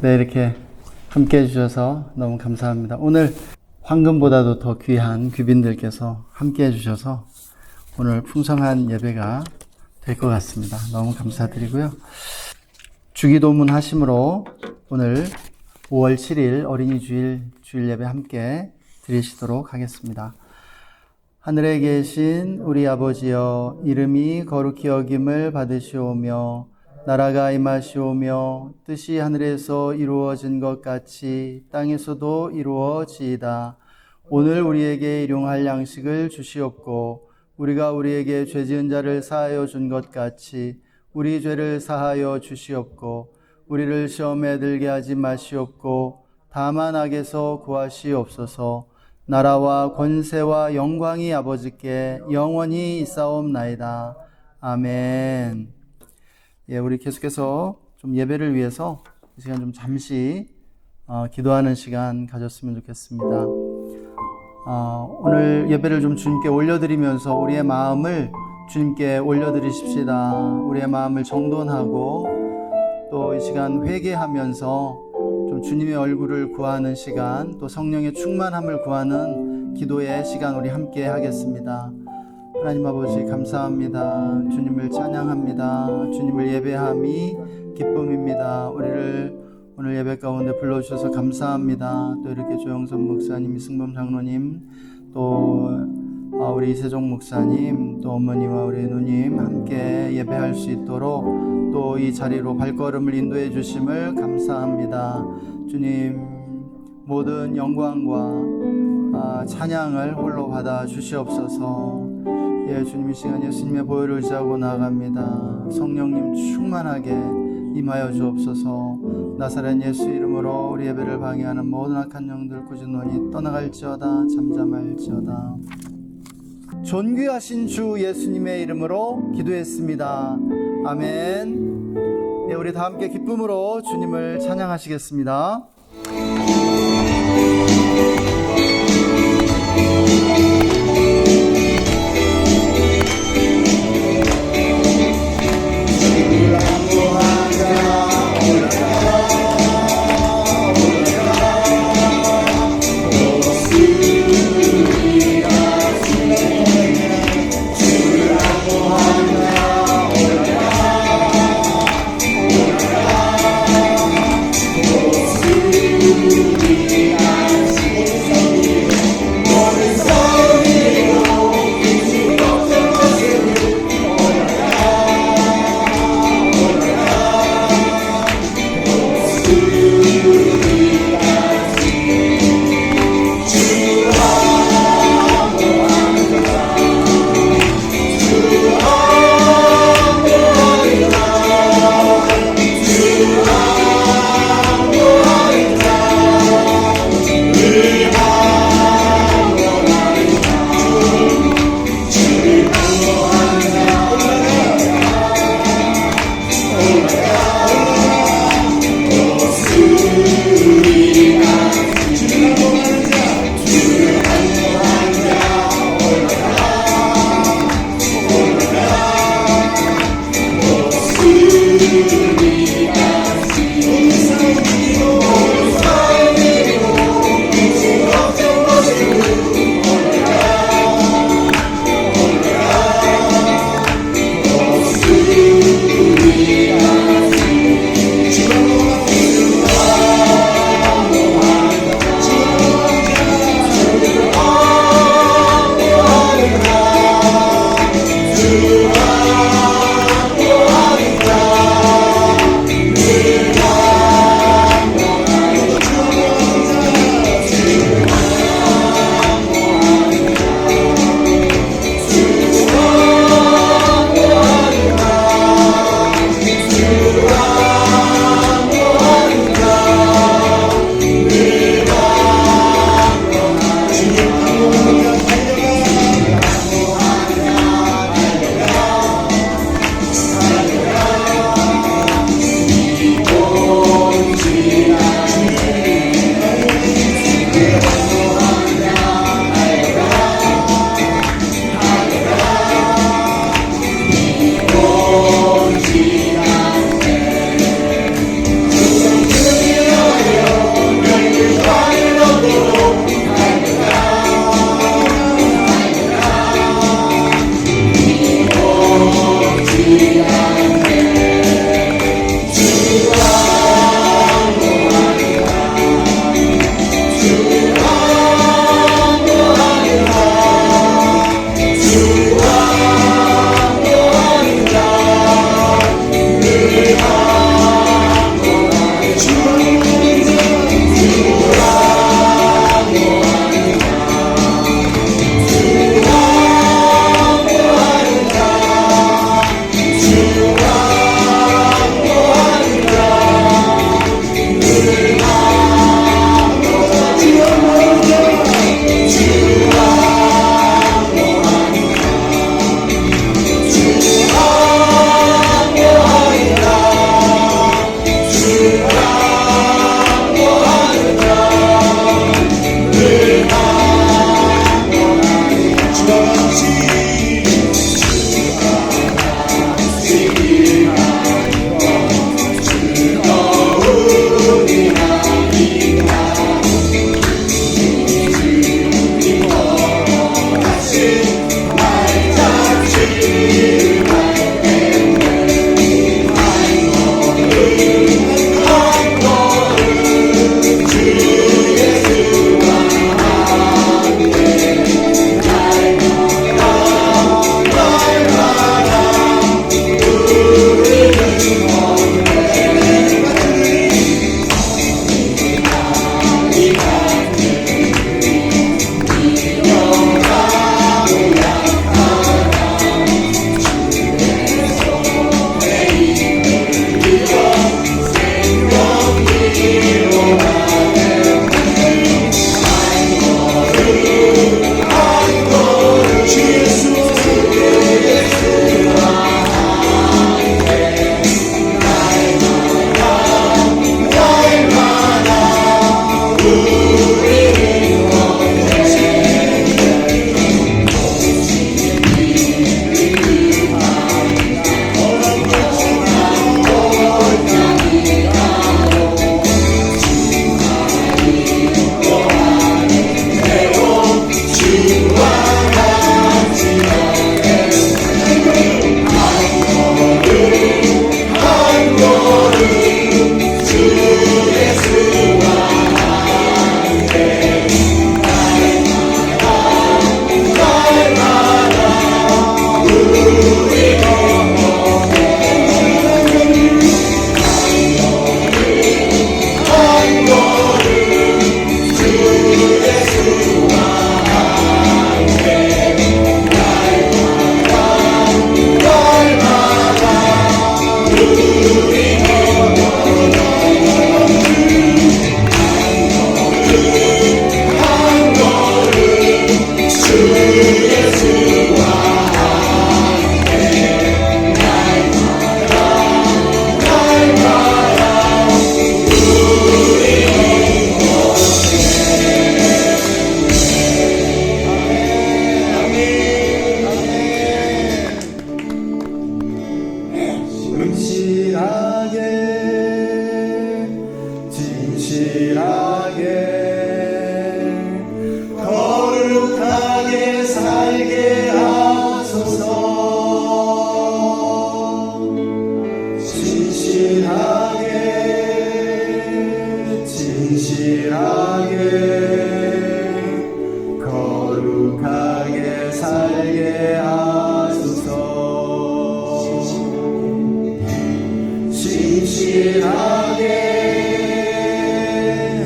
네, 이렇게 함께 해주셔서 너무 감사합니다. 오늘 황금보다도 더 귀한 귀빈들께서 함께 해주셔서 오늘 풍성한 예배가 될 것 같습니다. 너무 감사드리고요. 주기도문 하심으로 오늘 5월 7일 어린이 주일 예배 함께 드리시도록 하겠습니다. 하늘에 계신 우리 아버지여, 이름이 거룩히 여김을 받으시오며 나라가 임하시오며 뜻이 하늘에서 이루어진 것 같이 땅에서도 이루어지이다. 오늘 우리에게 일용할 양식을 주시옵고 우리가 우리에게 죄 지은 자를 사하여 준 것 같이 우리 죄를 사하여 주시옵고 우리를 시험에 들게 하지 마시옵고 다만 악에서 구하시옵소서. 나라와 권세와 영광이 아버지께 영원히 있사옵나이다. 아멘. 예, 우리 계속해서 좀 예배를 위해서 이 시간 좀 잠시 기도하는 시간 가졌으면 좋겠습니다. 오늘 예배를 좀 주님께 올려드리면서 우리의 마음을 주님께 올려드리십시다. 우리의 마음을 정돈하고 또 이 시간 회개하면서 좀 주님의 얼굴을 구하는 시간, 또 성령의 충만함을 구하는 기도의 시간 우리 함께 하겠습니다. 하나님 아버지 감사합니다. 주님을 찬양합니다. 주님을 예배함이 기쁨입니다. 우리를 오늘 예배 가운데 불러주셔서 감사합니다. 또 이렇게 조영선 목사님, 이승범 장로님, 또 우리 이세종 목사님, 또 어머니와 우리 누님 함께 예배할 수 있도록 또 이 자리로 발걸음을 인도해 주심을 감사합니다. 주님, 모든 영광과 찬양을 홀로 받아 주시옵소서. 예, 주님, 이 시간 예수님의 보혈을 의지하고 나아갑니다. 성령님 충만하게 임하여 주옵소서. 나사렛 예수 이름으로 우리 예배를 방해하는 모든 악한 영들 꾸준히 떠나갈지어다. 잠잠할지어다. 존귀하신 주 예수님의 이름으로 기도했습니다. 아멘. 네, 우리 다 함께 기쁨으로 주님을 찬양하시겠습니다.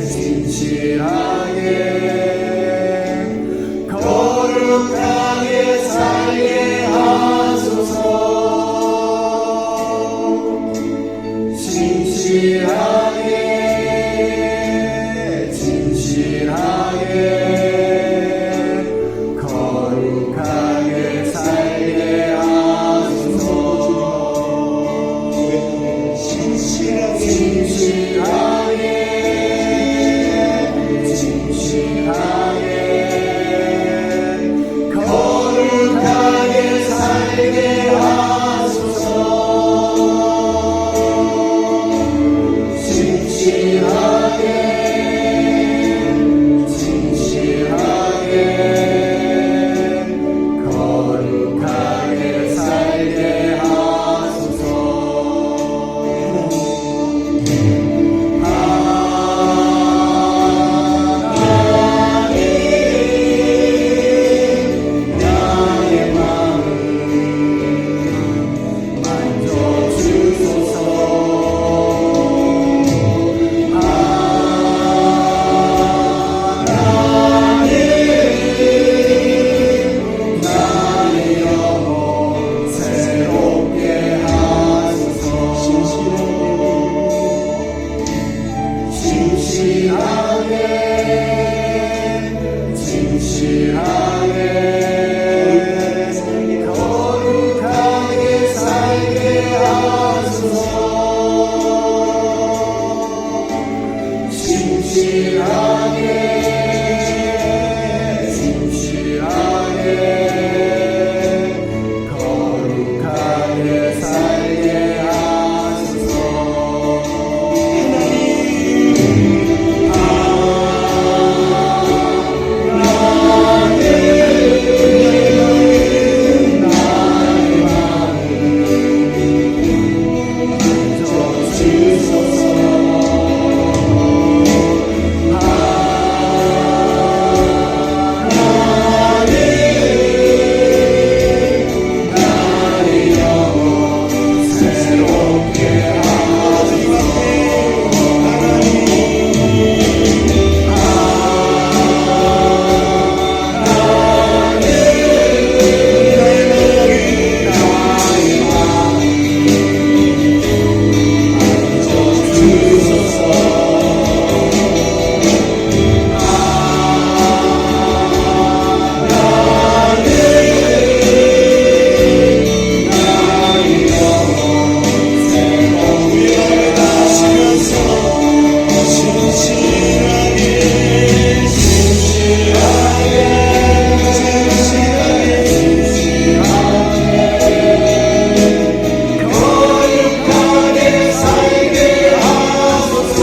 진실하게 거룩하게 살게 하소서. 진실하게 거룩하게 살게 하소서. 진실하게 거룩하게 살게 하소서. 진실하게 거룩하게 살게 하소서. 나의 마음 만져주소서. 나의 영혼 새롭게 하소서. 진실하게 거룩하게 살게 하소서. 진실하게 거룩하게 살게 하소서.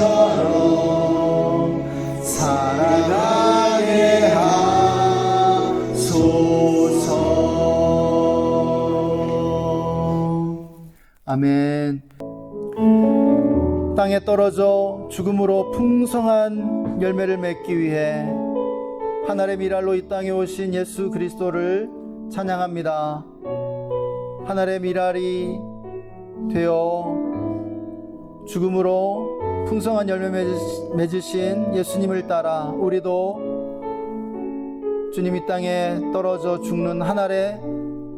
나처럼 살아가게 하소서. 아멘. 땅에 떨어져 죽음으로 풍성한 열매를 맺기 위해 하늘의 미랄로 이 땅에 오신 예수 그리스도를 찬양합니다. 하늘의 미랄이 되어 죽음으로 풍성한 열매 맺으신 예수님을 따라 우리도 주님 이 땅에 떨어져 죽는 하늘의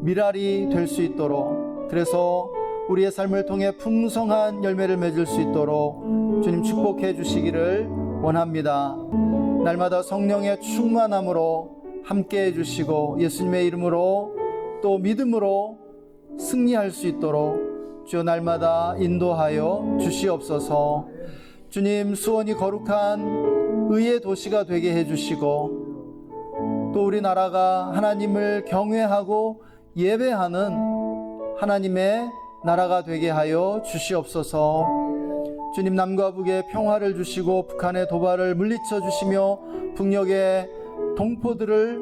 미랄이 될 수 있도록, 그래서 우리의 삶을 통해 풍성한 열매를 맺을 수 있도록 주님 축복해 주시기를 원합니다. 날마다 성령의 충만함으로 함께 해주시고 예수님의 이름으로 또 믿음으로 승리할 수 있도록 주여 날마다 인도하여 주시옵소서. 주님, 수원이 거룩한 의의 도시가 되게 해주시고 또 우리나라가 하나님을 경외하고 예배하는 하나님의 나라가 되게 하여 주시옵소서. 주님, 남과 북에 평화를 주시고 북한의 도발을 물리쳐 주시며 북녘의 동포들을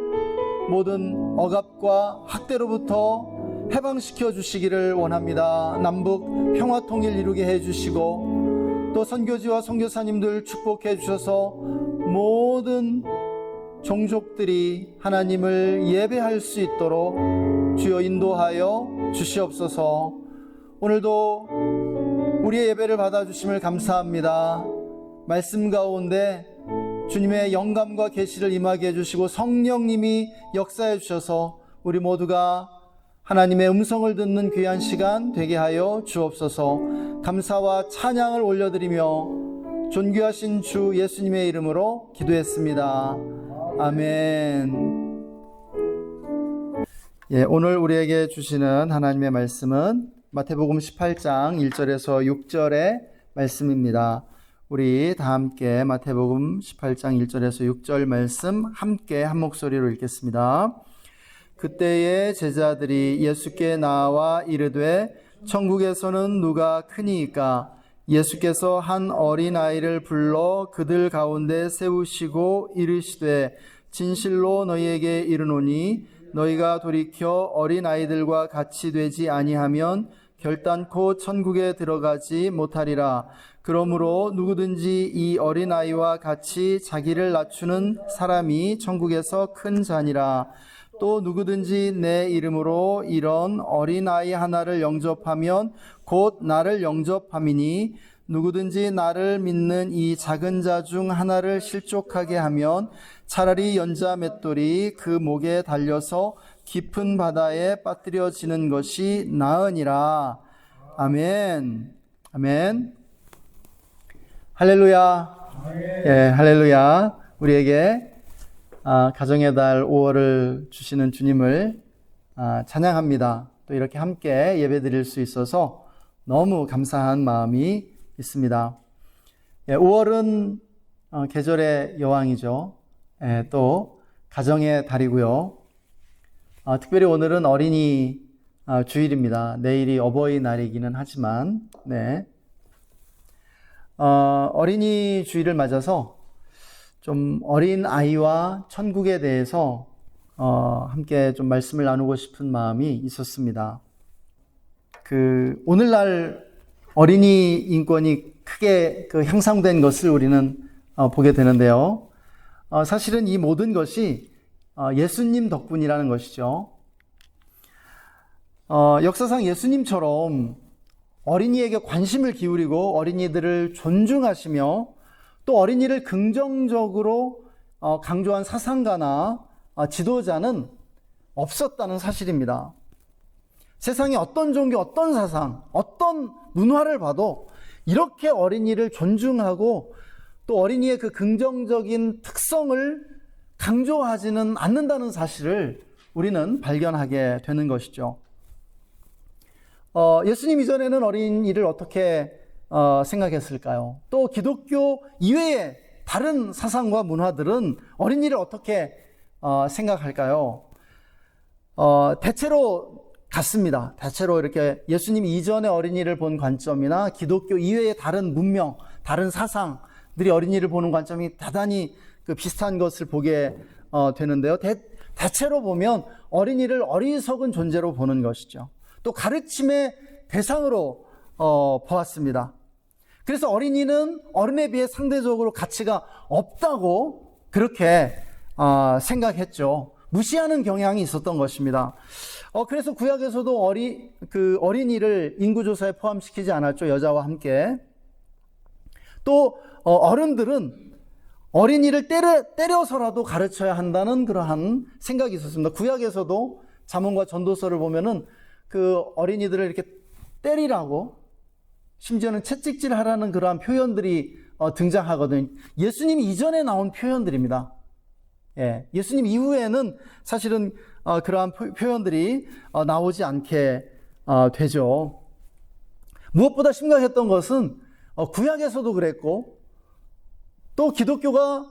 모든 억압과 학대로부터 해방시켜 주시기를 원합니다. 남북 평화 통일 이루게 해주시고 또 선교지와 선교사님들 축복해 주셔서 모든 종족들이 하나님을 예배할 수 있도록 주여 인도하여 주시옵소서. 오늘도 우리의 예배를 받아주심을 감사합니다. 말씀 가운데 주님의 영감과 계시를 임하게 해주시고 성령님이 역사해 주셔서 우리 모두가 하나님의 음성을 듣는 귀한 시간 되게 하여 주옵소서. 감사와 찬양을 올려드리며 존귀하신 주 예수님의 이름으로 기도했습니다. 아멘. 오늘 우리에게 주시는 하나님의 말씀은 마태복음 18장 1절에서 6절의 말씀입니다. 우리 다 함께 마태복음 18장 1절에서 6절 말씀 함께 한 목소리로 읽겠습니다. 그때의 제자들이 예수께 나와 이르되 천국에서는 누가 크니이까? 예수께서 한 어린아이를 불러 그들 가운데 세우시고 이르시되 진실로 너희에게 이르노니 너희가 돌이켜 어린아이들과 같이 되지 아니하면 결단코 천국에 들어가지 못하리라. 그러므로 누구든지 이 어린아이와 같이 자기를 낮추는 사람이 천국에서 큰 자니라. 또 누구든지 내 이름으로 이런 어린아이 하나를 영접하면 곧 나를 영접함이니 누구든지 나를 믿는 이 작은 자 중 하나를 실족하게 하면 차라리 연자 맷돌이 그 목에 달려서 깊은 바다에 빠뜨려지는 것이 나으니라. 아멘. 아멘. 할렐루야. 할렐루야. 우리에게 가정의 달 5월을 주시는 주님을 찬양합니다. 또 이렇게 함께 예배 드릴 수 있어서 너무 감사한 마음이 있습니다. 5월은 계절의 여왕이죠. 또 가정의 달이고요. 특별히 오늘은 어린이 주일입니다. 내일이 어버이날이기는 하지만 어린이 주일을 맞아서 좀 어린 아이와 천국에 대해서 함께 좀 말씀을 나누고 싶은 마음이 있었습니다. 오늘날 어린이 인권이 크게 향상된 것을 우리는 보게 되는데요. 사실은 이 모든 것이 예수님 덕분이라는 것이죠. 역사상 예수님처럼 어린이에게 관심을 기울이고 어린이들을 존중하시며 또 어린이를 긍정적으로 강조한 사상가나 지도자는 없었다는 사실입니다. 세상에 어떤 종교, 어떤 사상, 어떤 문화를 봐도 이렇게 어린이를 존중하고 또 어린이의 그 긍정적인 특성을 강조하지는 않는다는 사실을 우리는 발견하게 되는 것이죠. 예수님 이전에는 어린이를 어떻게 생각했을까요? 또 기독교 이외의 다른 사상과 문화들은 어린이를 어떻게 생각할까요? 대체로 같습니다. 대체로 이렇게 예수님 이전의 어린이를 본 관점이나 기독교 이외의 다른 문명, 다른 사상들이 어린이를 보는 관점이 대단히 그 비슷한 것을 보게 되는데요. 대체로 보면 어린이를 어리석은 존재로 보는 것이죠. 또 가르침의 대상으로 보았습니다. 그래서 어린이는 어른에 비해 상대적으로 가치가 없다고 그렇게 생각했죠. 무시하는 경향이 있었던 것입니다. 그래서 구약에서도 어린이를 인구조사에 포함시키지 않았죠. 여자와 함께. 또 어른들은 어린이를 때려서라도 가르쳐야 한다는 그러한 생각이 있었습니다. 구약에서도 잠언과 전도서를 보면은 그 어린이들을 이렇게 때리라고, 심지어는 채찍질하라는 그러한 표현들이 등장하거든요. 예수님 이전에 나온 표현들입니다. 예수님 이후에는 사실은 그러한 표현들이 나오지 않게 되죠. 무엇보다 심각했던 것은 구약에서도 그랬고, 또 기독교가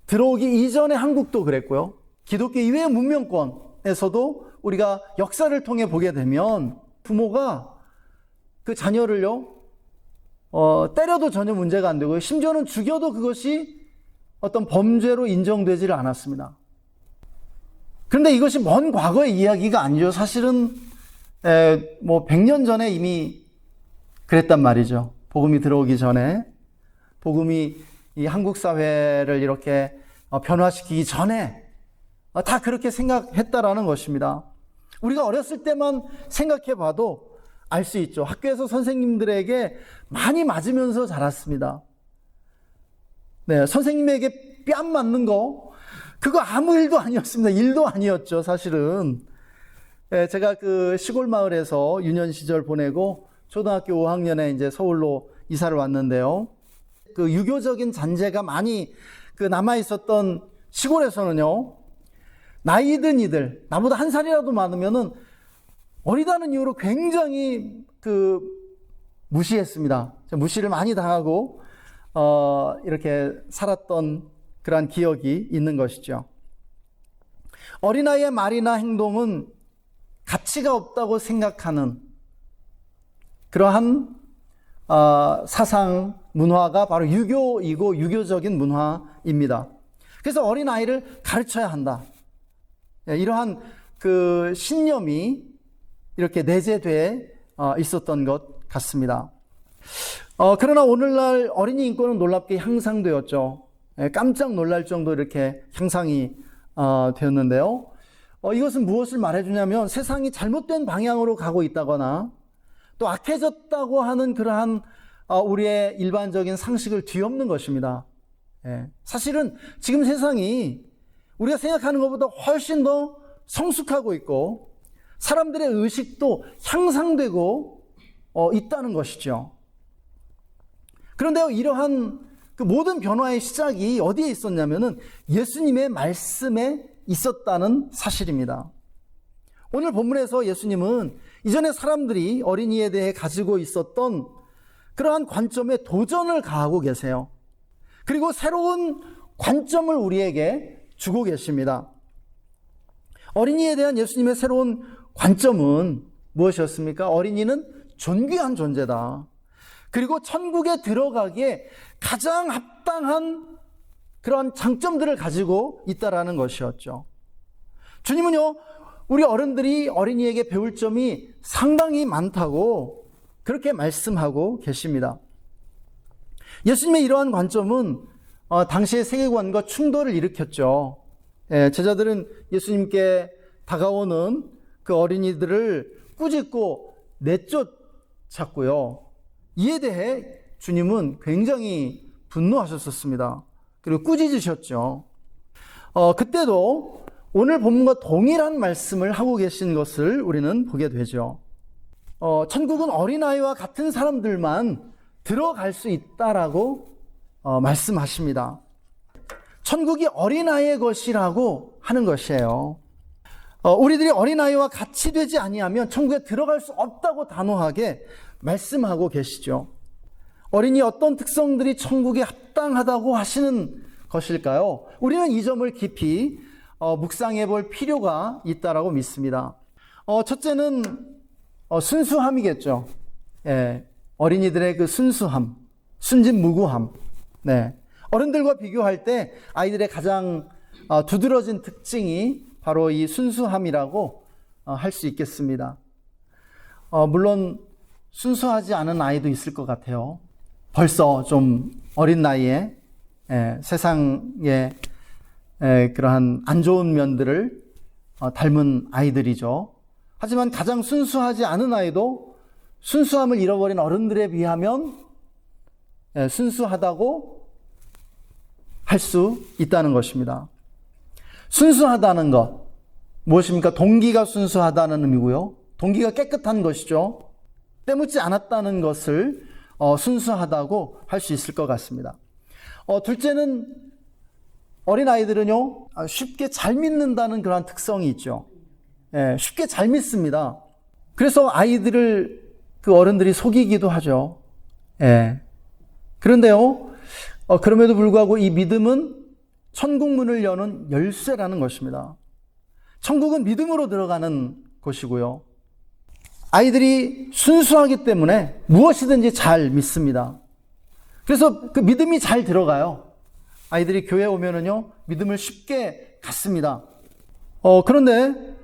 들어오기 이전의 한국도 그랬고요. 기독교 이외의 문명권에서도 우리가 역사를 통해 보게 되면 부모가 그 자녀를요, 때려도 전혀 문제가 안 되고요. 심지어는 죽여도 그것이 어떤 범죄로 인정되지를 않았습니다. 그런데 이것이 먼 과거의 이야기가 아니죠. 사실은 100년 전에 이미 그랬단 말이죠. 복음이 들어오기 전에, 복음이 이 한국 사회를 이렇게 변화시키기 전에 다 그렇게 생각했다라는 것입니다. 우리가 어렸을 때만 생각해 봐도 알 수 있죠. 학교에서 선생님들에게 많이 맞으면서 자랐습니다. 선생님에게 뺨 맞는 거, 그거 아무 일도 아니었습니다. 일도 아니었죠, 사실은. 제가 그 시골 마을에서 유년 시절 보내고 초등학교 5학년에 이제 서울로 이사를 왔는데요. 그 유교적인 잔재가 많이 그 남아 있었던 시골에서는요, 나이 든 이들, 나보다 한 살이라도 많으면은 어리다는 이유로 굉장히 그 무시했습니다. 무시를 많이 당하고 이렇게 살았던 그러한 기억이 있는 것이죠. 어린아이의 말이나 행동은 가치가 없다고 생각하는 그러한 사상 문화가 바로 유교이고 유교적인 문화입니다. 그래서 어린아이를 가르쳐야 한다. 이러한 그 신념이 이렇게 내재되어 있었던 것 같습니다. 그러나 오늘날 어린이 인권은 놀랍게 향상되었죠. 깜짝 놀랄 정도로 이렇게 향상이 되었는데요. 이것은 무엇을 말해주냐면 세상이 잘못된 방향으로 가고 있다거나 또 악해졌다고 하는 그러한 우리의 일반적인 상식을 뒤엎는 것입니다. 사실은 지금 세상이 우리가 생각하는 것보다 훨씬 더 성숙하고 있고 사람들의 의식도 향상되고 있다는 것이죠. 그런데 이러한 그 모든 변화의 시작이 어디에 있었냐면은 예수님의 말씀에 있었다는 사실입니다. 오늘 본문에서 예수님은 이전에 사람들이 어린이에 대해 가지고 있었던 그러한 관점에 도전을 가하고 계세요. 그리고 새로운 관점을 우리에게 주고 계십니다. 어린이에 대한 예수님의 새로운 관점은 무엇이었습니까? 어린이는 존귀한 존재다. 그리고 천국에 들어가기에 가장 합당한 그러한 장점들을 가지고 있다라는 것이었죠. 주님은요, 우리 어른들이 어린이에게 배울 점이 상당히 많다고 그렇게 말씀하고 계십니다. 예수님의 이러한 관점은 당시의 세계관과 충돌을 일으켰죠. 제자들은 예수님께 다가오는 그 어린이들을 꾸짖고 내쫓았고요. 이에 대해 주님은 굉장히 분노하셨었습니다. 그리고 꾸짖으셨죠. 그때도 오늘 본문과 동일한 말씀을 하고 계신 것을 우리는 보게 되죠. 천국은 어린아이와 같은 사람들만 들어갈 수 있다라고 말씀하십니다. 천국이 어린아이의 것이라고 하는 것이에요. 우리들이 어린아이와 같이 되지 아니하면 천국에 들어갈 수 없다고 단호하게 말씀하고 계시죠. 어린이 어떤 특성들이 천국에 합당하다고 하시는 것일까요? 우리는 이 점을 깊이 묵상해 볼 필요가 있다라고 믿습니다. 첫째는 순수함이겠죠. 어린이들의 그 순수함, 순진무구함. 네. 어른들과 비교할 때 아이들의 가장 두드러진 특징이 바로 이 순수함이라고 할 수 있겠습니다. 물론 순수하지 않은 아이도 있을 것 같아요. 벌써 좀 어린 나이에 세상의 그러한 안 좋은 면들을 닮은 아이들이죠. 하지만 가장 순수하지 않은 아이도 순수함을 잃어버린 어른들에 비하면 순수하다고 할 수 있다는 것입니다. 순수하다는 것, 무엇입니까? 동기가 순수하다는 의미고요. 동기가 깨끗한 것이죠. 때묻지 않았다는 것을 순수하다고 할 수 있을 것 같습니다. 둘째는 어린아이들은요, 쉽게 잘 믿는다는 그런 특성이 있죠. 쉽게 잘 믿습니다. 그래서 아이들을 그 어른들이 속이기도 하죠. 그런데요, 그럼에도 불구하고 이 믿음은 천국문을 여는 열쇠라는 것입니다. 천국은 믿음으로 들어가는 곳이고요. 아이들이 순수하기 때문에 무엇이든지 잘 믿습니다. 그래서 그 믿음이 잘 들어가요. 아이들이 교회에 오면은요, 믿음을 쉽게 갖습니다. 그런데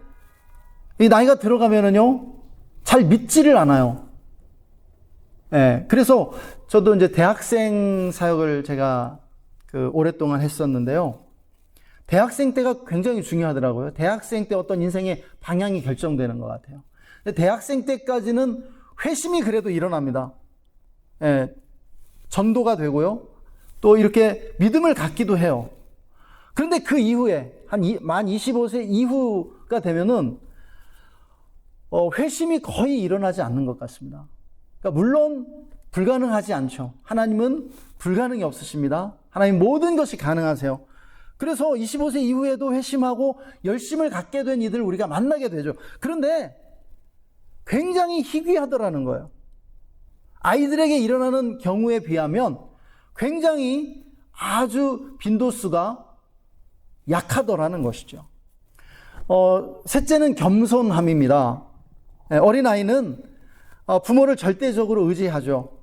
이 나이가 들어가면은요, 잘 믿지를 않아요. 그래서 저도 이제 대학생 사역을 제가 오랫동안 했었는데요. 대학생 때가 굉장히 중요하더라고요. 대학생 때 어떤 인생의 방향이 결정되는 것 같아요. 근데 대학생 때까지는 회심이 그래도 일어납니다. 전도가 되고요. 또 이렇게 믿음을 갖기도 해요. 그런데 그 이후에 만 25세 이후가 되면은 회심이 거의 일어나지 않는 것 같습니다. 그러니까 물론 불가능하지 않죠. 하나님은 불가능이 없으십니다. 하나님 모든 것이 가능하세요. 그래서 25세 이후에도 회심하고 열심을 갖게 된 이들 우리가 만나게 되죠. 그런데 굉장히 희귀하더라는 거예요. 아이들에게 일어나는 경우에 비하면 굉장히 아주 빈도수가 약하더라는 것이죠. 셋째는 겸손함입니다. 어린아이는 부모를 절대적으로 의지하죠.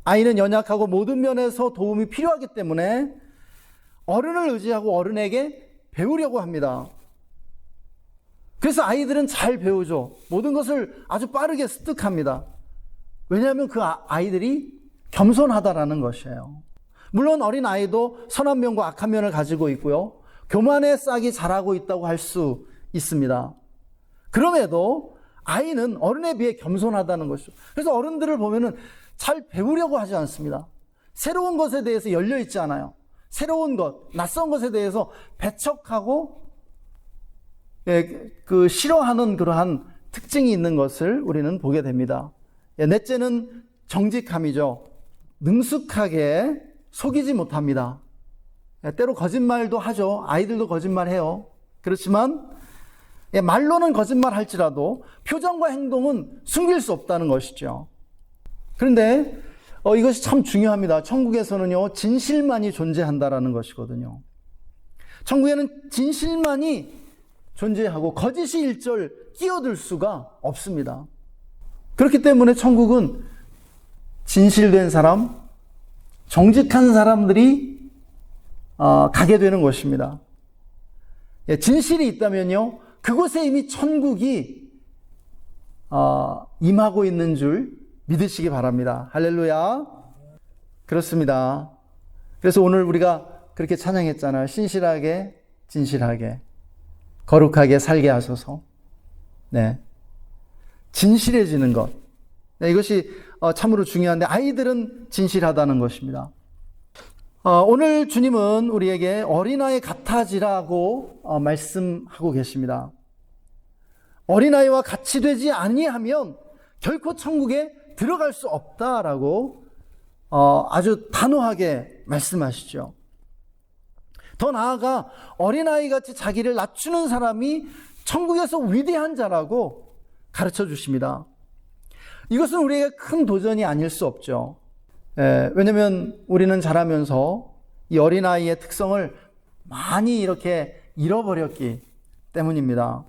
아이는 연약하고 모든 면에서 도움이 필요하기 때문에 어른을 의지하고 어른에게 배우려고 합니다. 그래서 아이들은 잘 배우죠. 모든 것을 아주 빠르게 습득합니다. 왜냐하면 그 아이들이 겸손하다라는 것이에요. 물론 어린아이도 선한 면과 악한 면을 가지고 있고요. 교만의 싹이 자라고 있다고 할 수 있습니다. 그럼에도 아이는 어른에 비해 겸손하다는 것이죠. 그래서 어른들을 보면은 잘 배우려고 하지 않습니다. 새로운 것에 대해서 열려 있지 않아요. 새로운 것, 낯선 것에 대해서 배척하고 싫어하는 그러한 특징이 있는 것을 우리는 보게 됩니다. 넷째는 정직함이죠. 능숙하게 속이지 못합니다. 때로 거짓말도 하죠. 아이들도 거짓말해요. 그렇지만 말로는 거짓말 할지라도 표정과 행동은 숨길 수 없다는 것이죠. 그런데 이것이 참 중요합니다. 천국에서는요, 진실만이 존재한다라는 것이거든요. 천국에는 진실만이 존재하고 거짓이 일절 끼어들 수가 없습니다. 그렇기 때문에 천국은 진실된 사람, 정직한 사람들이 가게 되는 것입니다. 진실이 있다면요, 그곳에 이미 천국이 임하고 있는 줄 믿으시기 바랍니다. 할렐루야. 그렇습니다. 그래서 오늘 우리가 그렇게 찬양했잖아요. 신실하게, 진실하게, 거룩하게 살게 하소서. 네. 진실해지는 것. 네, 이것이 참으로 중요한데 아이들은 진실하다는 것입니다. 오늘 주님은 우리에게 어린아이 같아지라고 말씀하고 계십니다. 어린아이와 같이 되지 아니하면 결코 천국에 들어갈 수 없다라고 아주 단호하게 말씀하시죠. 더 나아가 어린아이같이 자기를 낮추는 사람이 천국에서 위대한 자라고 가르쳐 주십니다. 이것은 우리에게 큰 도전이 아닐 수 없죠. 왜냐하면 우리는 자라면서 이 어린아이의 특성을 많이 이렇게 잃어버렸기 때문입니다.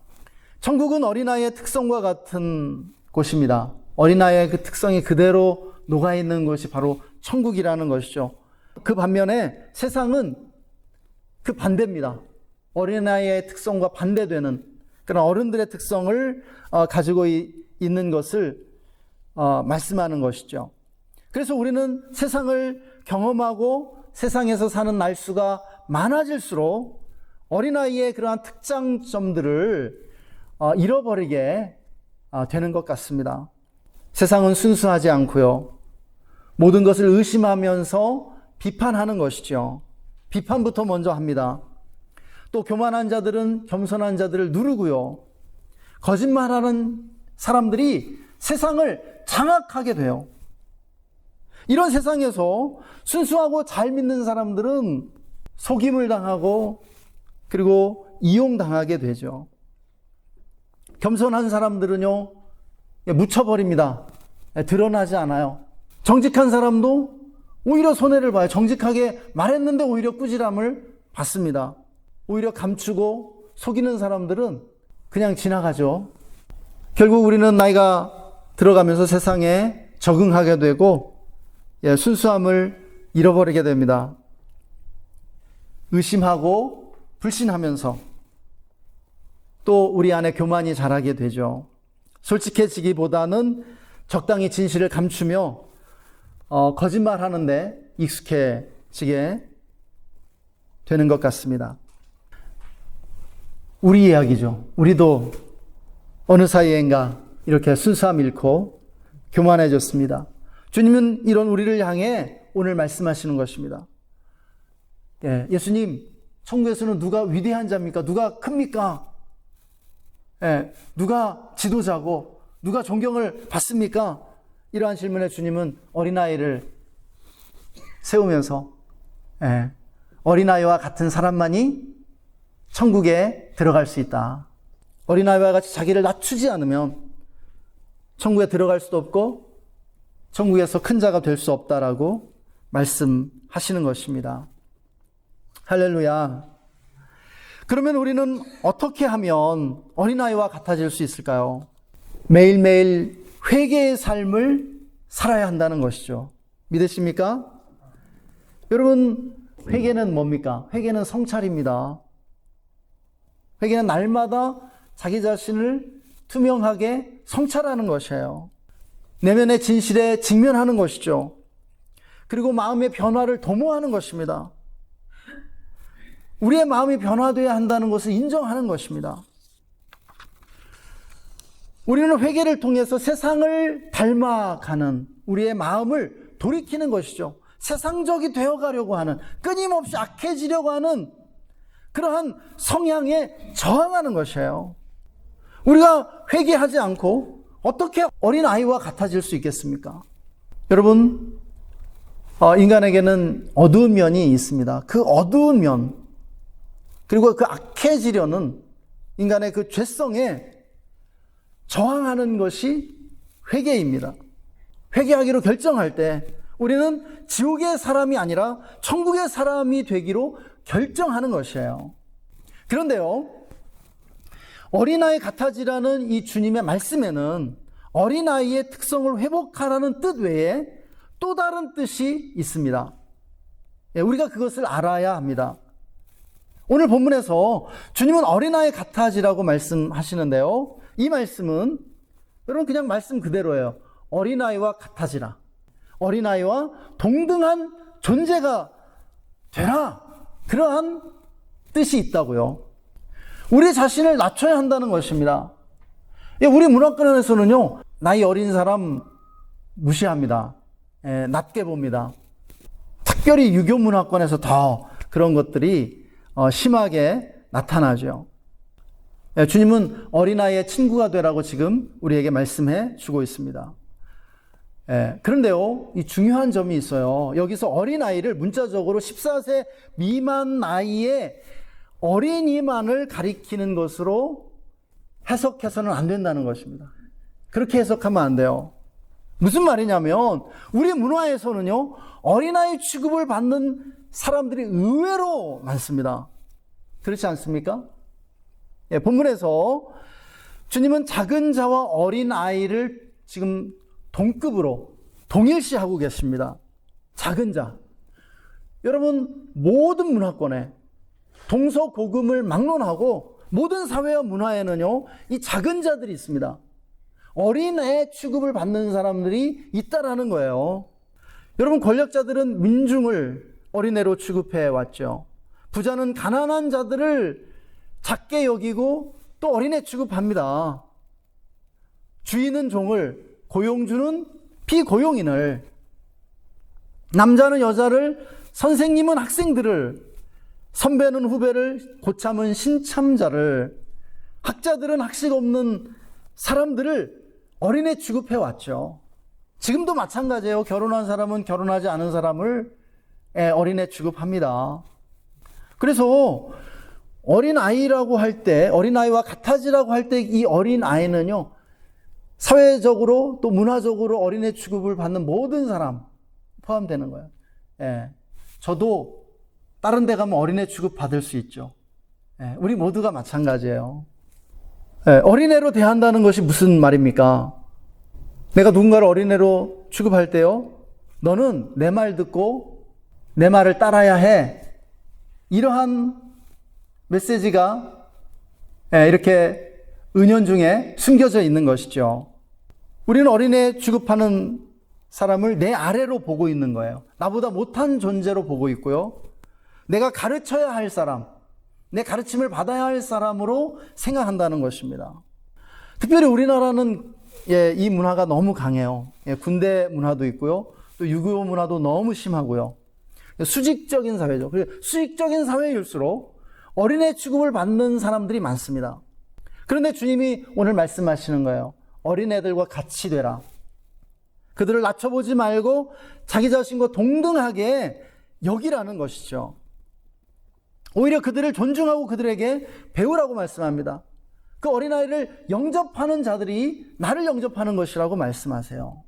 천국은 어린아이의 특성과 같은 곳입니다. 어린아이의 그 특성이 그대로 녹아있는 것이 바로 천국이라는 것이죠. 그 반면에 세상은 그 반대입니다. 어린아이의 특성과 반대되는 그런 어른들의 특성을 가지고 있는 것을 말씀하는 것이죠. 그래서 우리는 세상을 경험하고 세상에서 사는 날수가 많아질수록 어린아이의 그러한 특장점들을 잃어버리게 되는 것 같습니다. 세상은 순수하지 않고요. 모든 것을 의심하면서 비판하는 것이죠. 비판부터 먼저 합니다. 또 교만한 자들은 겸손한 자들을 누르고요. 거짓말하는 사람들이 세상을 장악하게 돼요. 이런 세상에서 순수하고 잘 믿는 사람들은 속임을 당하고 그리고 이용당하게 되죠. 겸손한 사람들은요, 묻혀버립니다. 드러나지 않아요. 정직한 사람도 오히려 손해를 봐요. 정직하게 말했는데 오히려 꾸지람을 받습니다. 오히려 감추고 속이는 사람들은 그냥 지나가죠. 결국 우리는 나이가 들어가면서 세상에 적응하게 되고 순수함을 잃어버리게 됩니다. 의심하고 불신하면서 또 우리 안에 교만이 자라게 되죠. 솔직해지기보다는 적당히 진실을 감추며 거짓말하는데 익숙해지게 되는 것 같습니다. 우리 이야기죠. 우리도 어느 사이엔가 이렇게 순수함 잃고 교만해졌습니다. 주님은 이런 우리를 향해 오늘 말씀하시는 것입니다. 예수님, 천국에서는 누가 위대한 자입니까? 누가 큽니까? 누가 지도자고 누가 존경을 받습니까? 이러한 질문에 주님은 어린아이를 세우면서 어린아이와 같은 사람만이 천국에 들어갈 수 있다. 어린아이와 같이 자기를 낮추지 않으면 천국에 들어갈 수도 없고 천국에서 큰 자가 될 수 없다라고 말씀하시는 것입니다. 할렐루야. 그러면 우리는 어떻게 하면 어린아이와 같아질 수 있을까요? 매일매일 회개의 삶을 살아야 한다는 것이죠. 믿으십니까? 여러분, 회개는 뭡니까? 회개는 성찰입니다. 회개는 날마다 자기 자신을 투명하게 성찰하는 것이에요. 내면의 진실에 직면하는 것이죠. 그리고 마음의 변화를 도모하는 것입니다. 우리의 마음이 변화되어야 한다는 것을 인정하는 것입니다. 우리는 회개를 통해서 세상을 닮아가는 우리의 마음을 돌이키는 것이죠. 세상적이 되어가려고 하는, 끊임없이 악해지려고 하는 그러한 성향에 저항하는 것이에요. 우리가 회개하지 않고 어떻게 어린아이와 같아질 수 있겠습니까? 여러분, 인간에게는 어두운 면이 있습니다. 그 어두운 면, 그리고 그 악해지려는 인간의 그 죄성에 저항하는 것이 회개입니다. 회개하기로 결정할 때 우리는 지옥의 사람이 아니라 천국의 사람이 되기로 결정하는 것이에요. 그런데요, 어린아이 같아지라는 이 주님의 말씀에는 어린아이의 특성을 회복하라는 뜻 외에 또 다른 뜻이 있습니다. 우리가 그것을 알아야 합니다. 오늘 본문에서 주님은 어린아이 같아지라고 말씀하시는데요, 이 말씀은 여러분 그냥 말씀 그대로예요. 어린아이와 같아지라. 어린아이와 동등한 존재가 되라. 그러한 뜻이 있다고요. 우리 자신을 낮춰야 한다는 것입니다. 우리 문화권에서는요, 나이 어린 사람 무시합니다. 낮게 봅니다. 특별히 유교 문화권에서 더 그런 것들이 심하게 나타나죠. 주님은 어린아이의 친구가 되라고 지금 우리에게 말씀해 주고 있습니다. 그런데요, 이 중요한 점이 있어요. 여기서 어린아이를 문자적으로 14세 미만 나이의 어린이만을 가리키는 것으로 해석해서는 안 된다는 것입니다. 그렇게 해석하면 안 돼요. 무슨 말이냐면 우리 문화에서는요, 어린아이 취급을 받는 사람들이 의외로 많습니다. 그렇지 않습니까? 본문에서 주님은 작은 자와 어린아이를 지금 동급으로 동일시하고 계십니다. 작은 자. 여러분, 모든 문화권에 동서고금을 막론하고 모든 사회와 문화에는요, 이 작은 자들이 있습니다. 어린애 취급을 받는 사람들이 있다라는 거예요. 여러분, 권력자들은 민중을 어린애로 취급해 왔죠. 부자는 가난한 자들을 작게 여기고 또 어린애 취급합니다. 주인은 종을, 고용주는 비고용인을, 남자는 여자를, 선생님은 학생들을, 선배는 후배를, 고참은 신참자를, 학자들은 학식 없는 사람들을 어린애 취급해 왔죠. 지금도 마찬가지예요. 결혼한 사람은 결혼하지 않은 사람을 어린애 취급합니다. 그래서 어린아이라고 할 때, 어린아이와 같아지라고 할 때 이 어린아이는요, 사회적으로 또 문화적으로 어린애 취급을 받는 모든 사람 포함되는 거예요. 저도 다른 데 가면 어린애 취급 받을 수 있죠. 우리 모두가 마찬가지예요. 어린애로 대한다는 것이 무슨 말입니까? 내가 누군가를 어린애로 취급할 때요, 너는 내 말 듣고 내 말을 따라야 해. 이러한 메시지가 이렇게 은연중에 숨겨져 있는 것이죠. 우리는 어린애 취급하는 사람을 내 아래로 보고 있는 거예요. 나보다 못한 존재로 보고 있고요. 내가 가르쳐야 할 사람, 내 가르침을 받아야 할 사람으로 생각한다는 것입니다. 특별히 우리나라는 이 문화가 너무 강해요. 군대 문화도 있고요. 또 6.25 문화도 너무 심하고요. 수직적인 사회죠. 수직적인 사회일수록 어린애 취급을 받는 사람들이 많습니다. 그런데 주님이 오늘 말씀하시는 거예요. 어린애들과 같이 되라. 그들을 낮춰보지 말고 자기 자신과 동등하게 여기라는 것이죠. 오히려 그들을 존중하고 그들에게 배우라고 말씀합니다. 그 어린아이를 영접하는 자들이 나를 영접하는 것이라고 말씀하세요.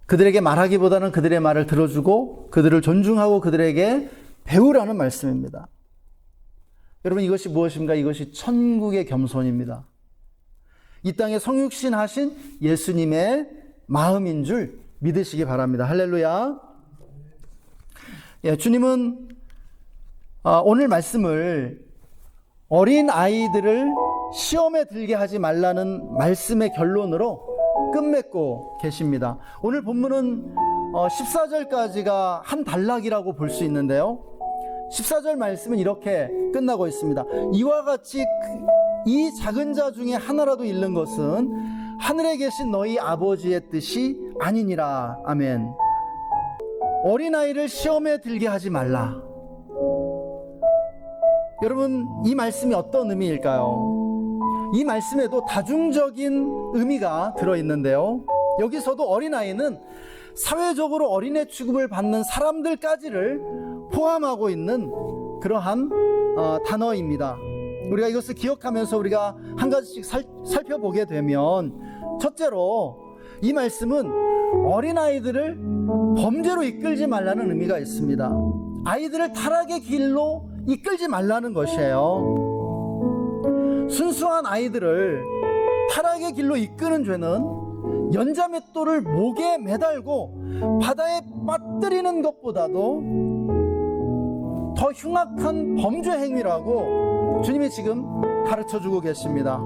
그들에게 말하기보다는 그들의 말을 들어주고 그들을 존중하고 그들에게 배우라는 말씀입니다. 여러분, 이것이 무엇인가? 이것이 천국의 겸손입니다. 이 땅에 성육신 하신 예수님의 마음인 줄 믿으시기 바랍니다. 할렐루야. 주님은 오늘 말씀을 어린 아이들을 시험에 들게 하지 말라는 말씀의 결론으로 끝맺고 계십니다. 오늘 본문은 14절까지가 한 단락이라고 볼 수 있는데요. 14절 말씀은 이렇게 끝나고 있습니다. 이와 같이 이 작은 자 중에 하나라도 잃는 것은 하늘에 계신 너희 아버지의 뜻이 아니니라. 아멘. 어린아이를 시험에 들게 하지 말라. 여러분, 이 말씀이 어떤 의미일까요? 이 말씀에도 다중적인 의미가 들어있는데요. 여기서도 어린아이는 사회적으로 어린애 취급을 받는 사람들까지를 포함하고 있는 그러한 단어입니다. 우리가 이것을 기억하면서 우리가 한 가지씩 살펴보게 되면, 첫째로 이 말씀은 어린아이들을 범죄로 이끌지 말라는 의미가 있습니다. 아이들을 타락의 길로 이끌지 말라는 것이에요. 순수한 아이들을 타락의 길로 이끄는 죄는 연자맷돌을 목에 매달고 바다에 빠뜨리는 것보다도 더 흉악한 범죄 행위라고 주님이 지금 가르쳐주고 계십니다.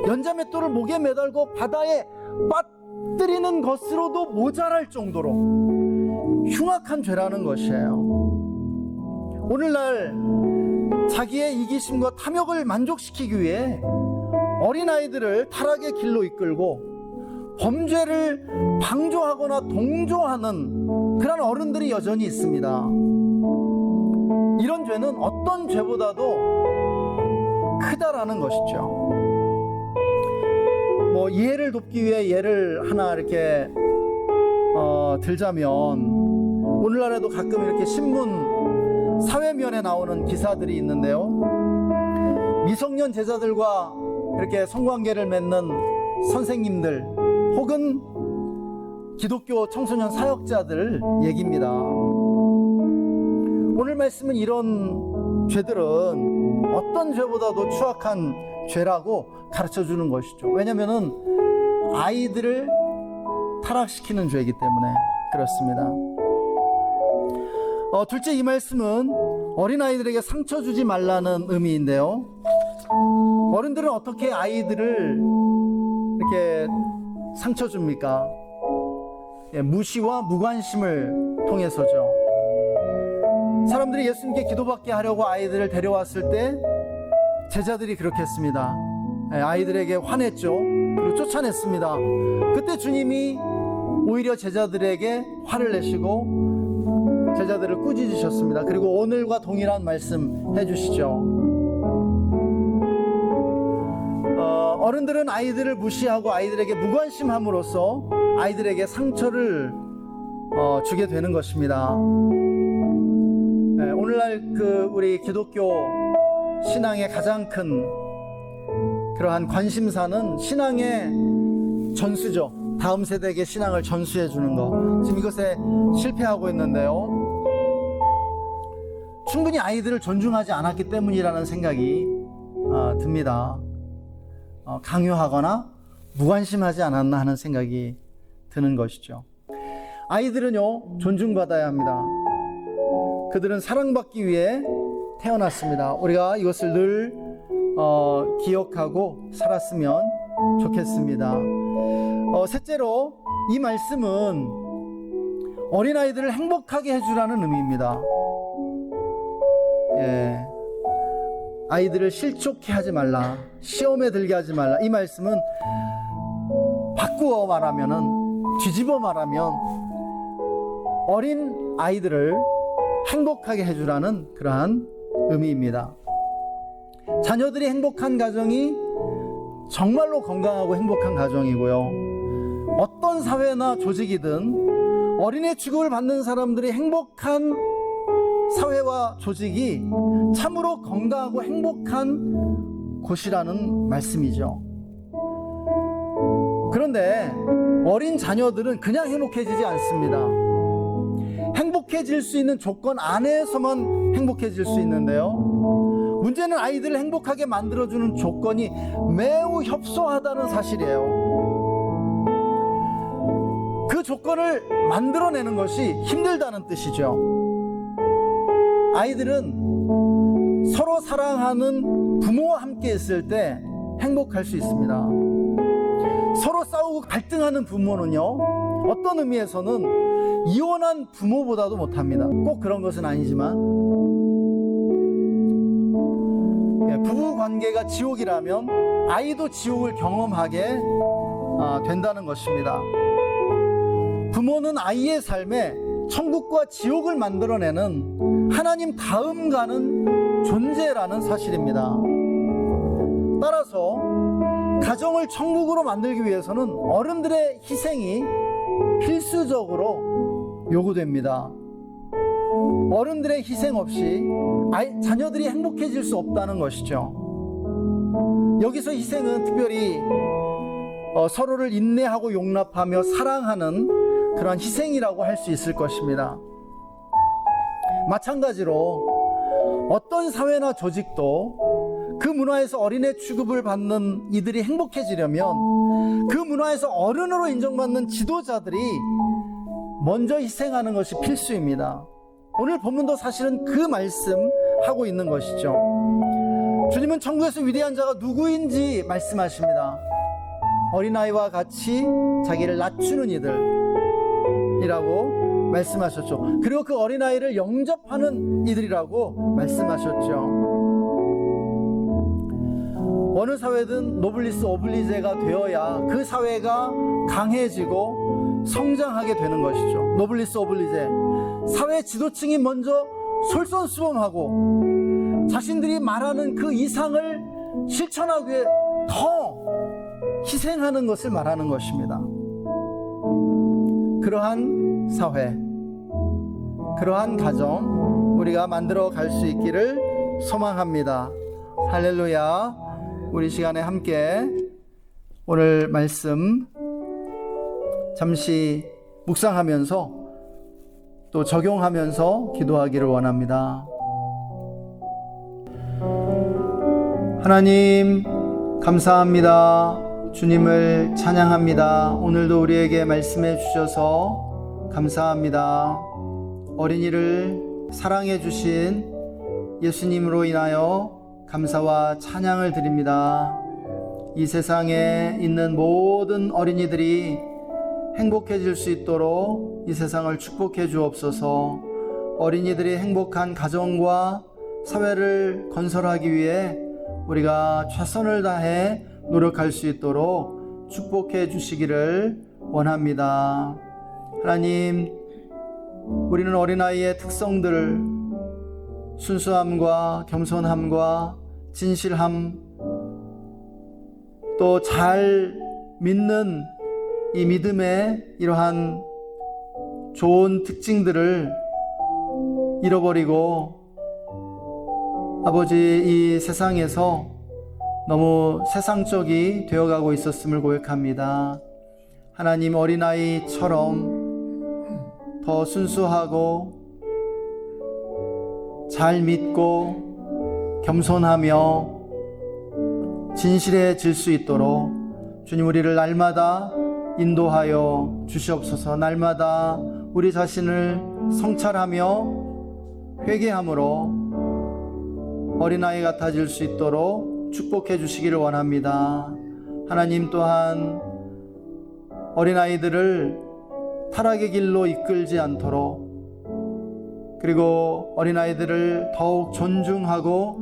연자맷돌을 목에 매달고 바다에 빠뜨리는 것으로도 모자랄 정도로 흉악한 죄라는 것이에요. 오늘날 자기의 이기심과 탐욕을 만족시키기 위해 어린아이들을 타락의 길로 이끌고 범죄를 방조하거나 동조하는 그런 어른들이 여전히 있습니다. 이런 죄는 어떤 죄보다도 크다라는 것이죠. 예를 돕기 위해 예를 하나 이렇게 들자면, 오늘날에도 가끔 이렇게 신문 사회면에 나오는 기사들이 있는데요. 미성년 제자들과 이렇게 성관계를 맺는 선생님들 혹은 기독교 청소년 사역자들 얘기입니다. 오늘 말씀은 이런 죄들은 어떤 죄보다도 추악한 죄라고 가르쳐 주는 것이죠. 왜냐하면 아이들을 타락시키는 죄이기 때문에 그렇습니다. 둘째, 이 말씀은 어린아이들에게 상처 주지 말라는 의미인데요. 어른들은 어떻게 아이들을 이렇게 상처 줍니까? 무시와 무관심을 통해서죠. 사람들이 예수님께 기도받게 하려고 아이들을 데려왔을 때 제자들이 그렇게 했습니다. 아이들에게 화냈죠. 그리고 쫓아냈습니다. 그때 주님이 오히려 제자들에게 화를 내시고 제자들을 꾸짖으셨습니다. 그리고 오늘과 동일한 말씀 해주시죠. 어른들은 아이들을 무시하고 아이들에게 무관심함으로써 아이들에게 상처를 주게 되는 것입니다. 오늘날 우리 기독교 신앙의 가장 큰 그러한 관심사는 신앙의 전수죠. 다음 세대에게 신앙을 전수해 주는 것. 지금 이것에 실패하고 있는데요. 충분히 아이들을 존중하지 않았기 때문이라는 생각이 듭니다. 강요하거나 무관심하지 않았나 하는 생각이 드는 것이죠. 아이들은요, 존중받아야 합니다. 그들은 사랑받기 위해 태어났습니다. 우리가 이것을 늘 기억하고 살았으면 좋겠습니다. 셋째로, 이 말씀은 어린아이들을 행복하게 해주라는 의미입니다. 아이들을 실족해 하지 말라, 시험에 들게 하지 말라. 이 말씀은 바꾸어 말하면은, 뒤집어 말하면 어린 아이들을 행복하게 해주라는 그러한 의미입니다. 자녀들이 행복한 가정이 정말로 건강하고 행복한 가정이고요. 어떤 사회나 조직이든 어린애 취급을 받는 사람들이 행복한 사회와 조직이 참으로 건강하고 행복한 곳이라는 말씀이죠. 그런데 어린 자녀들은 그냥 행복해지지 않습니다. 행복해질 수 있는 조건 안에서만 행복해질 수 있는데요. 문제는 아이들을 행복하게 만들어주는 조건이 매우 협소하다는 사실이에요. 그 조건을 만들어내는 것이 힘들다는 뜻이죠. 아이들은 서로 사랑하는 부모와 함께 있을 때 행복할 수 있습니다. 서로 싸우고 갈등하는 부모는요, 어떤 의미에서는 이혼한 부모보다도 못합니다. 꼭 그런 것은 아니지만, 부부 관계가 지옥이라면 아이도 지옥을 경험하게 된다는 것입니다. 부모는 아이의 삶에 천국과 지옥을 만들어내는 하나님 다음 가는 존재라는 사실입니다. 따라서 가정을 천국으로 만들기 위해서는 어른들의 희생이 필수적으로 요구됩니다. 어른들의 희생 없이 자녀들이 행복해질 수 없다는 것이죠. 여기서 희생은 특별히 서로를 인내하고 용납하며 사랑하는 그런 희생이라고 할 수 있을 것입니다. 마찬가지로 어떤 사회나 조직도 그 문화에서 어린애 취급을 받는 이들이 행복해지려면 그 문화에서 어른으로 인정받는 지도자들이 먼저 희생하는 것이 필수입니다. 오늘 본문도 사실은 그 말씀하고 있는 것이죠. 주님은 천국에서 위대한 자가 누구인지 말씀하십니다. 어린아이와 같이 자기를 낮추는 이들이라고 말씀하셨죠. 그리고 그 어린아이를 영접하는 이들이라고 말씀하셨죠. 어느 사회든 노블리스 오블리제가 되어야 그 사회가 강해지고 성장하게 되는 것이죠. 노블리스 오블리제, 사회 지도층이 먼저 솔선수범하고 자신들이 말하는 그 이상을 실천하기 위해 더 희생하는 것을 말하는 것입니다. 그러한 사회, 그러한 가정 우리가 만들어 갈 수 있기를 소망합니다. 할렐루야. 우리 시간에 함께 오늘 말씀 잠시 묵상하면서 또 적용하면서 기도하기를 원합니다. 하나님 감사합니다. 주님을 찬양합니다. 오늘도 우리에게 말씀해 주셔서 감사합니다. 어린이를 사랑해 주신 예수님으로 인하여 감사와 찬양을 드립니다. 이 세상에 있는 모든 어린이들이 행복해질 수 있도록 이 세상을 축복해 주옵소서. 어린이들이 행복한 가정과 사회를 건설하기 위해 우리가 최선을 다해 노력할 수 있도록 축복해 주시기를 원합니다. 하나님, 우리는 어린아이의 특성들, 순수함과 겸손함과 진실함, 또 잘 믿는 이 믿음의 이러한 좋은 특징들을 잃어버리고 아버지 이 세상에서 너무 세상적이 되어가고 있었음을 고백합니다. 하나님, 어린아이처럼 더 순수하고 잘 믿고 겸손하며 진실해질 수 있도록 주님, 우리를 날마다 인도하여 주시옵소서. 날마다 우리 자신을 성찰하며 회개함으로 어린아이 같아질 수 있도록 축복해 주시기를 원합니다. 하나님, 또한 어린아이들을 타락의 길로 이끌지 않도록, 그리고 어린아이들을 더욱 존중하고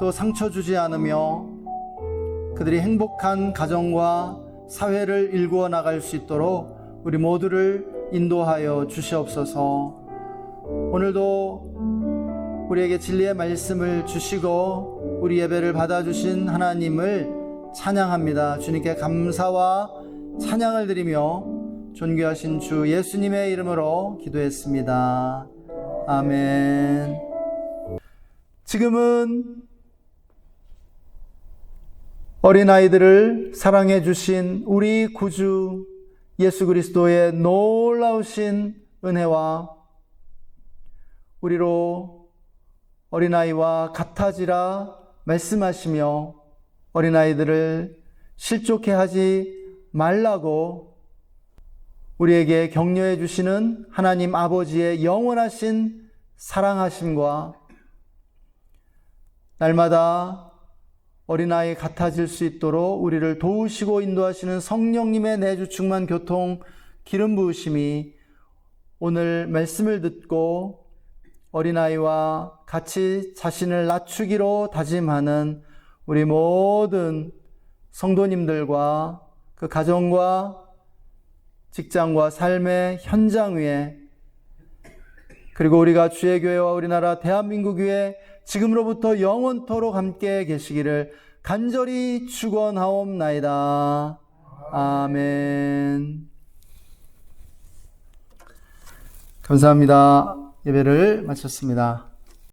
또 상처 주지 않으며 그들이 행복한 가정과 사회를 일구어 나갈 수 있도록 우리 모두를 인도하여 주시옵소서. 오늘도 우리에게 진리의 말씀을 주시고 우리 예배를 받아주신 하나님을 찬양합니다. 주님께 감사와 찬양을 드리며 존귀하신 주 예수님의 이름으로 기도했습니다. 아멘. 지금은 어린아이들을 사랑해 주신 우리 구주 예수 그리스도의 놀라우신 은혜와 우리로 어린아이와 같아지라 말씀하시며 어린아이들을 실족해 하지 말라고 우리에게 격려해 주시는 하나님 아버지의 영원하신 사랑하심과 날마다 어린아이 같아질 수 있도록 우리를 도우시고 인도하시는 성령님의 내주 충만 교통 기름 부으심이 오늘 말씀을 듣고 어린아이와 같이 자신을 낮추기로 다짐하는 우리 모든 성도님들과 그 가정과 직장과 삶의 현장 위에, 그리고 우리가 주의 교회와 우리나라 대한민국 위에 지금으로부터 영원토록 함께 계시기를 간절히 축원하옵나이다. 아멘. 감사합니다. 예배를 마쳤습니다.